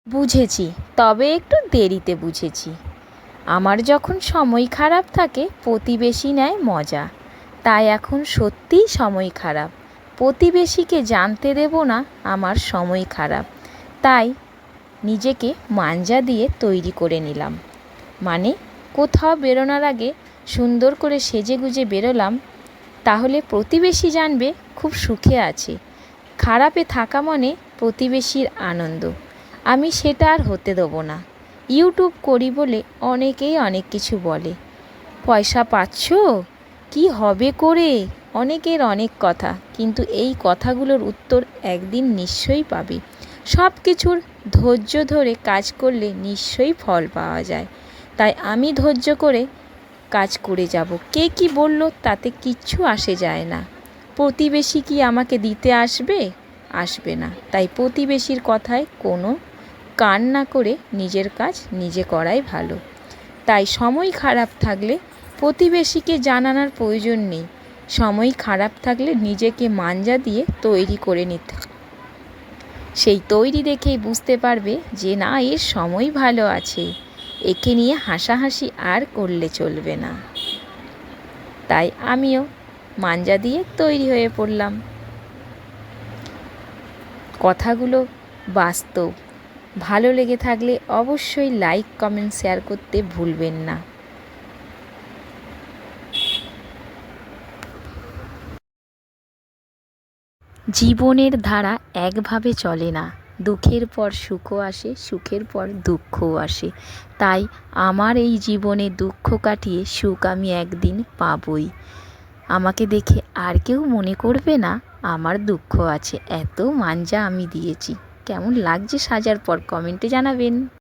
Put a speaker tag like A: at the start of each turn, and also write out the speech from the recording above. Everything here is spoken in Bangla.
A: বুঝেছি, তবে একটু দেরিতে বুঝেছি। আমার যখন সময় খারাপ থাকে প্রতিবেশী নেয় মজা, তাই এখন সত্যিই সময় খারাপ। প্রতিবেশীকে জানতে দেব না আমার সময় খারাপ, তাই নিজেকে মাঞ্জা দিয়ে তৈরি করে নিলাম। মানে কোথাও বেরোনোর আগে সুন্দর করে সেজেগুজে বেরোলাম, তাহলে প্রতিবেশী জানবে খুব সুখে আছে। খারাপে থাকা মানে প্রতিবেশীর আনন্দ, আমি সেটা আর হতে দেবো না। ইউটিউব করি বলে অনেকেই অনেক কিছু বলে, পয়সা পাচ্ছ, কি হবে করে, অনেকের অনেক কথা, কিন্তু এই কথাগুলোর উত্তর একদিন নিশ্চয়ই পাবে। সব কিছুর ধৈর্য ধরে কাজ করলে নিশ্চয়ই ফল পাওয়া যায়। তাই আমি ধৈর্য করে কাজ করে যাব। কে কি বলল তাতে কিচ্ছু আসে যায় না। প্রতিবেশী কি আমাকে দিতে আসবে? আসবে না। তাই প্রতিবেশীর কথায় কোনো কান না করে নিজের কাজ নিজে করাই ভালো। তাই সময় খারাপ থাকলে প্রতিবেশীকে জানানোর প্রয়োজন নেই। সময় খারাপ থাকলে নিজেকে মাঞ্জা দিয়ে তৈরি করে নিতে, সেই তৈরি দেখেই বুঝতে পারবে যে না, এর সময় ভালো আছে, একে নিয়ে হাসাহাসি আর করলে চলবে না। তাই আমিও মাঞ্জা দিয়ে তৈরি হয়ে পড়লাম। কথাগুলো বাস্তব। ভালো লেগে থাকলে অবশ্যই লাইক, কমেন্ট, শেয়ার করতে ভুলবেন না। জীবনের ধারা একভাবে চলে না, দুঃখের পর সুখও আসে, সুখের পর দুঃখও আসে। তাই আমার এই জীবনে দুঃখ কাটিয়ে সুখ আমি একদিন পাবই। আমাকে দেখে আর কেউ মনে করবে না আমার দুঃখ আছে। এত মাঞ্জা আমি দিয়েছি। কেমন লাগছে সাজার পর কমেন্টে জানাবেন।